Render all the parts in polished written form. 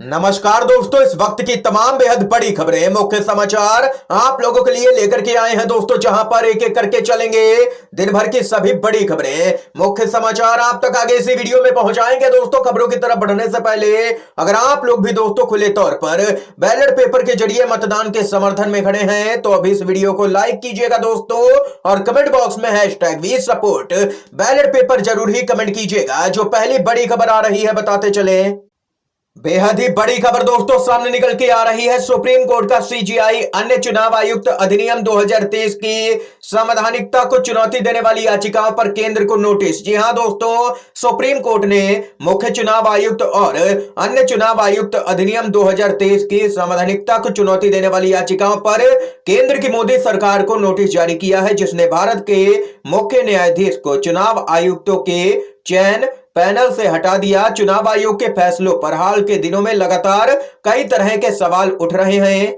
नमस्कार दोस्तों, इस वक्त की तमाम बेहद बड़ी खबरें, मुख्य समाचार आप लोगों के लिए लेकर के आए हैं दोस्तों, जहां पर एक एक करके चलेंगे दिन भर की सभी बड़ी खबरें। मुख्य समाचार आप तक आगे इसी वीडियो में पहुंचाएंगे दोस्तों। खबरों की तरफ बढ़ने से पहले अगर आप लोग भी दोस्तों खुले तौर पर बैलेट पेपर के जरिए मतदान के समर्थन में खड़े हैं तो अभी इस वीडियो को लाइक कीजिएगा दोस्तों, और कमेंट बॉक्स में #वी सपोर्ट बैलेट पेपर जरूर ही कमेंट कीजिएगा। जो पहली बड़ी खबर आ रही है बताते चले। बेहद ही बड़ी खबर दोस्तों सामने निकल के आ रही है। सुप्रीम कोर्ट का सीजीआई अन्य चुनाव आयुक्त अधिनियम 2023 की संवैधानिकता को चुनौती देने वाली याचिकाओं पर केंद्र को नोटिस। जी हां दोस्तों, सुप्रीम कोर्ट ने मुख्य चुनाव आयुक्त और अन्य चुनाव आयुक्त अधिनियम 2023 की संवैधानिकता को चुनौती देने वाली याचिकाओं पर केंद्र की मोदी सरकार को नोटिस जारी किया है, जिसने भारत के मुख्य न्यायाधीश को चुनाव आयुक्तों के चयन पैनल से हटा दिया। चुनाव आयोग के फैसलों पर हाल के दिनों में लगातार कई तरह के सवाल उठ रहे हैं,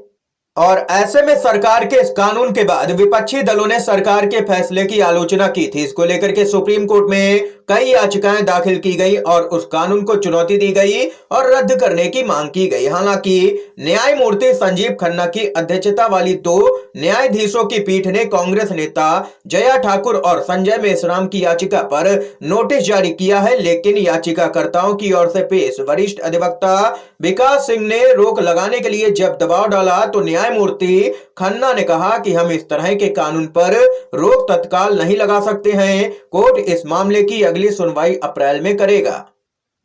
और ऐसे में सरकार के इस कानून के बाद विपक्षी दलों ने सरकार के फैसले की आलोचना की थी। इसको लेकर के सुप्रीम कोर्ट में कई याचिकाएं दाखिल की गई और उस कानून को चुनौती दी गई और रद्द करने की मांग की गई। हालांकि न्यायमूर्ति संजीव खन्ना की अध्यक्षता वाली 2 न्यायाधीशों की पीठ ने कांग्रेस नेता जया ठाकुर और संजय मेश्राम की याचिका पर नोटिस जारी किया है, लेकिन याचिकाकर्ताओं की ओर से पेश वरिष्ठ अधिवक्ता विकास सिंह ने रोक लगाने के लिए जब दबाव डाला तो न्यायमूर्ति खन्ना ने कहा कि हम इस तरह के कानून पर रोक तत्काल नहीं लगा सकते हैं। कोर्ट इस मामले की अगली सुनवाई अप्रैल में करेगा।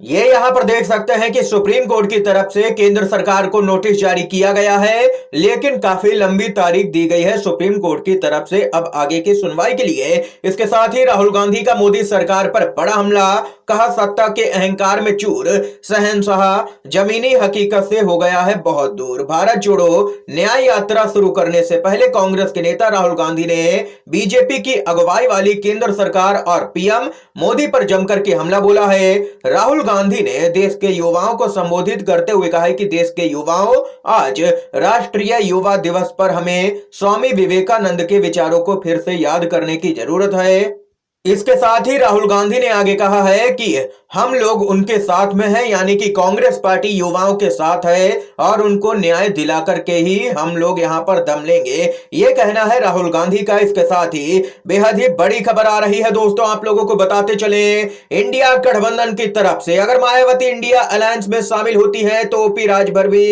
ये यहां पर देख सकते हैं कि सुप्रीम कोर्ट की तरफ से केंद्र सरकार को नोटिस जारी किया गया है, लेकिन काफी लंबी तारीख दी गई है सुप्रीम कोर्ट की तरफ से अब आगे की सुनवाई के लिए। इसके साथ ही राहुल गांधी का मोदी सरकार पर बड़ा हमला, कहा सत्ता के अहंकार में चूर शहंशाह जमीनी हकीकत से हो गया है बहुत दूर। भारत जोड़ो न्याय यात्रा शुरू करने से पहले कांग्रेस के नेता राहुल गांधी ने बीजेपी की अगुवाई वाली केंद्र सरकार और पीएम मोदी पर जमकर के हमला बोला है। राहुल गांधी ने देश के युवाओं को संबोधित करते हुए कहा कि देश के युवाओं, आज राष्ट्रीय युवा दिवस पर हमें स्वामी विवेकानंद के विचारों को फिर से याद करने की जरूरत है। इसके साथ ही राहुल गांधी ने आगे कहा है कि हम लोग उनके साथ में हैं, यानी कि कांग्रेस पार्टी युवाओं के साथ है और उनको न्याय दिला करके ही हम लोग यहां पर दम लेंगे, ये कहना है राहुल गांधी का। इसके साथ ही बेहद ही बड़ी खबर आ रही है दोस्तों, आप लोगों को बताते चले। इंडिया गठबंधन की तरफ से अगर मायावती इंडिया अलायंस में शामिल होती है तो ओपी राजभर भी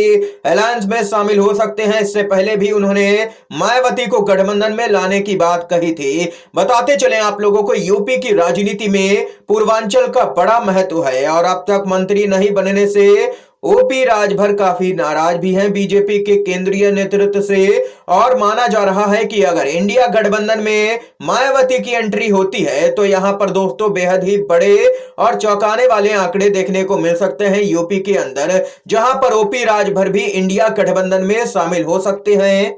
अलायंस में शामिल हो सकते हैं। इससे पहले भी उन्होंने मायावती को गठबंधन में लाने की बात कही थी। बताते चले आप लोगों को, यूपी की राजनीति में पूर्वांचल का बड़ा महत्व है और अब तक मंत्री नहीं बनने से ओपी राजभर काफी नाराज भी हैं बीजेपी के केंद्रीय नेतृत्व से, और माना जा रहा है कि अगर इंडिया गठबंधन में मायावती की एंट्री होती है तो यहां पर दोस्तों बेहद ही बड़े और चौंकाने वाले आंकड़े देखने को मिल सकते हैं यूपी के अंदर, जहां पर ओपी राजभर भी इंडिया गठबंधन में शामिल हो सकते हैं।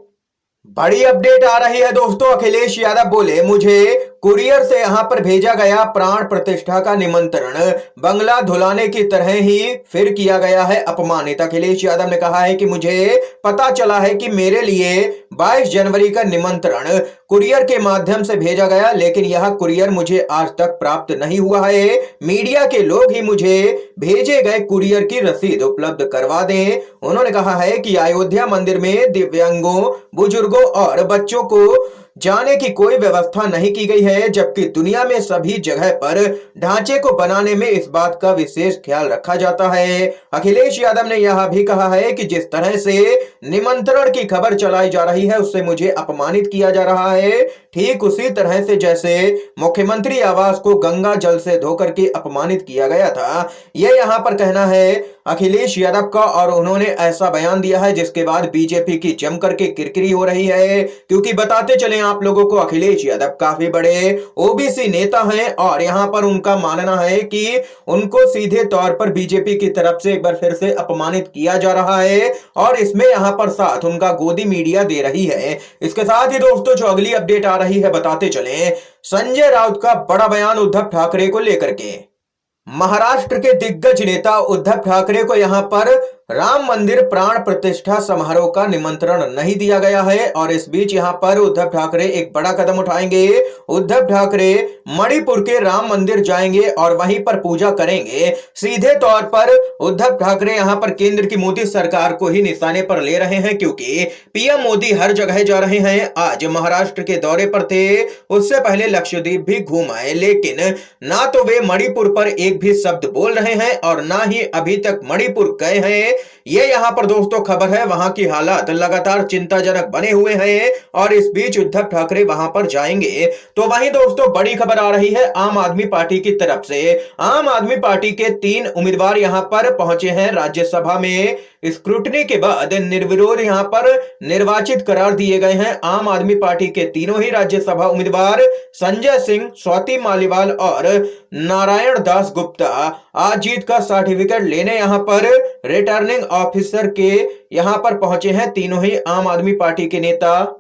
बड़ी अपडेट आ रही है दोस्तों, अखिलेश यादव बोले मुझे कुरियर से यहां पर भेजा गया प्राण प्रतिष्ठा का निमंत्रण बंगला धुलाने की तरह ही फिर किया गया है अपमानित। अखिलेश यादव ने कहा है कि मुझे पता चला है कि मेरे लिए 22 जनवरी का निमंत्रण कुरियर के माध्यम से भेजा गया, लेकिन यह कुरियर मुझे आज तक प्राप्त नहीं हुआ है। मीडिया के लोग ही मुझे भेजे गए कुरियर की रसीद उपलब्ध करवा दें। उन्होंने कहा है कि अयोध्या मंदिर में दिव्यांगों, बुजुर्गों और बच्चों को जाने की कोई व्यवस्था नहीं की गई है, जबकि दुनिया में सभी जगह पर ढांचे को बनाने में इस बात का विशेष ख्याल रखा जाता है। अखिलेश यादव ने यह भी कहा है कि जिस तरह से निमंत्रण की खबर चलाई जा रही है उससे मुझे अपमानित किया जा रहा है, ठीक उसी तरह से जैसे मुख्यमंत्री आवास को गंगा जल से धोकर के अपमानित किया गया था। यह यहां पर कहना है अखिलेश यादव का, और उन्होंने ऐसा बयान दिया है जिसके बाद बीजेपी की जमकर के किरकिरी हो रही है, क्योंकि बताते चले आप लोगों को अखिलेश यादव काफी बड़े ओबीसी नेता हैं और यहां पर उनका मानना है कि उनको सीधे तौर पर बीजेपी की तरफ से एक बार फिर से अपमानित किया जा रहा है, और इसमें यहां पर साथ उनका गोदी मीडिया दे रही है। इसके साथ ही दोस्तों जो अगली अपडेट आ रही है बताते चले, संजय राउत का बड़ा बयान उद्धव ठाकरे को लेकर के। महाराष्ट्र के दिग्गज नेता उद्धव ठाकरे को यहां पर राम मंदिर प्राण प्रतिष्ठा समारोह का निमंत्रण नहीं दिया गया है और इस बीच यहां पर उद्धव ठाकरे एक बड़ा कदम उठाएंगे। उद्धव ठाकरे मणिपुर के राम मंदिर जाएंगे और वहीं पर पूजा करेंगे। सीधे तौर पर उद्धव ठाकरे यहां पर केंद्र की मोदी सरकार को ही निशाने पर ले रहे हैं, क्योंकि पीएम मोदी हर जगह जा रहे हैं। आज महाराष्ट्र के दौरे पर थे, उससे पहले लक्षद्वीप भी घूम आए, लेकिन ना तो वे मणिपुर पर एक भी शब्द बोल रहे हैं और ना ही अभी तक मणिपुर गए हैं। ये यहां पर दोस्तों खबर है, वहां की हालात लगातार चिंताजनक बने हुए हैं और इस बीच उद्धव ठाकरे वहां पर जाएंगे। तो वहीं दोस्तों बड़ी खबर आ रही है आम आदमी पार्टी की तरफ से। आम आदमी पार्टी के 3 उम्मीदवार यहां पर पहुंचे हैं राज्यसभा में। स्क्रूटनी के बाद निर्विरोध यहां पर निर्वाचित करार दिए गए हैं। आम आदमी पार्टी के तीनों ही राज्यसभा उम्मीदवार संजय सिंह, स्वाति मालीवाल और नारायण दास गुप्ता आज जीत का सर्टिफिकेट लेने यहां पर रिटर्निंग ऑफिसर के यहां पर पहुंचे हैं तीनों ही आम आदमी पार्टी के नेता।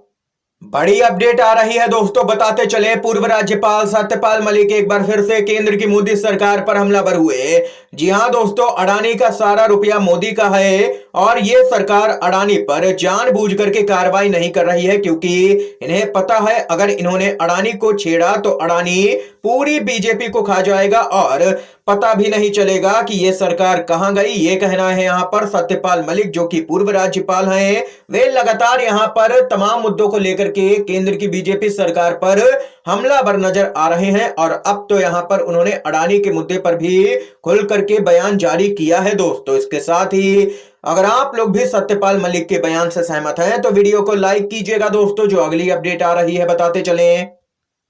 बड़ी अपडेट आ रही है दोस्तों, बताते चले। पूर्व राज्यपाल सत्यपाल मलिक एक बार फिर से केंद्र की मोदी सरकार पर हमलावर हुए। जी हां दोस्तों, अडानी का सारा रुपया मोदी का है और ये सरकार अडानी पर जानबूझ करके कार्रवाई नहीं कर रही है, क्योंकि इन्हें पता है अगर इन्होंने अडानी को छेड़ा तो अडानी पूरी बीजेपी को खा जाएगा और पता भी नहीं चलेगा कि ये सरकार कहां गई। ये कहना है यहां पर सत्यपाल मलिक, जो कि पूर्व राज्यपाल हैं। वे लगातार यहां पर तमाम मुद्दों को लेकर के केंद्र की बीजेपी सरकार पर हमलावर नजर आ रहे हैं और अब तो यहां पर उन्होंने अडानी के मुद्दे पर भी खुल करके बयान जारी किया है दोस्तों। इसके साथ ही अगर आप लोग भी सत्यपाल मलिक के बयान से सहमत हैं तो वीडियो को लाइक कीजिएगा दोस्तों। जो अगली अपडेट आ रही है बताते चलें।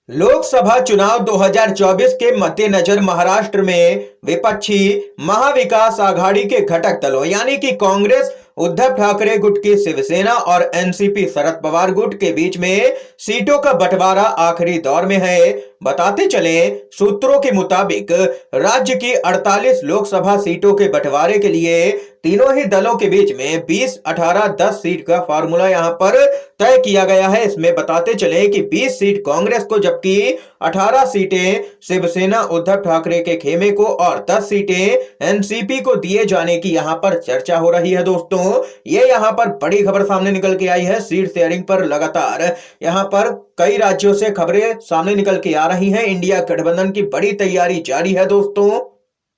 लोकसभा चुनाव 2024 के मद्देनजर महाराष्ट्र में विपक्षी महाविकास आघाड़ी के घटक दलों यानी कि कांग्रेस उद्धव ठाकरे गुट की शिवसेना और एनसीपी शरद पवार गुट के बीच में सीटों का बंटवारा आखिरी दौर में है। बताते चले, सूत्रों के मुताबिक राज्य की 48 लोकसभा सीटों के बंटवारे के लिए तीनों ही दलों के बीच में 20-18-10 सीट का फार्मूला यहां पर तय किया गया है। इसमें बताते चले कि 20 सीट कांग्रेस को, जबकि 18 सीटें शिवसेना उद्धव ठाकरे के खेमे को और 10 सीटें एनसीपी को दिए जाने की यहां पर चर्चा हो रही है दोस्तों। ये यहां पर बड़ी खबर सामने निकल के आई है। सीट शेयरिंग पर लगातार यहां पर कई राज्यों से खबरें सामने निकल के आ रही हैं। इंडिया गठबंधन की बड़ी तैयारी जारी है दोस्तों।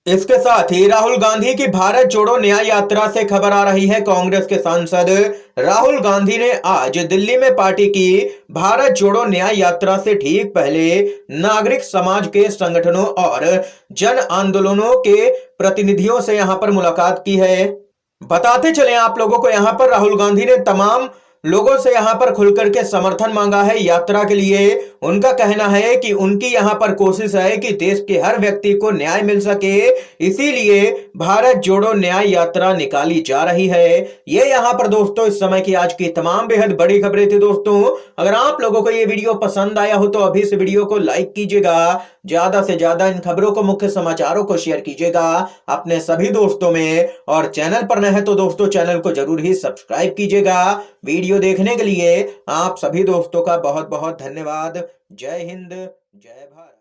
इसके साथ ही राहुल गांधी की भारत जोड़ो न्याय यात्रा से खबर आ रही है। कांग्रेस के सांसद राहुल गांधी ने आज दिल्ली में पार्टी की भारत जोड़ो न्याय यात्रा से ठीक पहले नागरिक समाज के संगठनों और जन आंदोलनों के प्रतिनिधियों से यहां पर मुलाकात की है। बताते चले आप लोगों को, यहां पर राहुल गांधी ने तमाम लोगों से यहां पर खुलकर के समर्थन मांगा है यात्रा के लिए। उनका कहना है कि उनकी यहां पर कोशिश है कि देश के हर व्यक्ति को न्याय मिल सके, इसीलिए भारत जोड़ो न्याय यात्रा निकाली जा रही है। ये यहां पर दोस्तों इस समय की आज की तमाम बेहद बड़ी खबरें थी दोस्तों। अगर आप लोगों को ये वीडियो पसंद आया हो तो अभी इस वीडियो को लाइक कीजिएगा, ज्यादा से ज्यादा इन खबरों को, मुख्य समाचारों को शेयर कीजिएगा अपने सभी दोस्तों में, और चैनल पर नए हैं तो दोस्तों चैनल को जरूर ही सब्सक्राइब कीजिएगा। वीडियो देखने के लिए आप सभी दोस्तों का बहुत बहुत धन्यवाद। जय हिंद, जय भारत।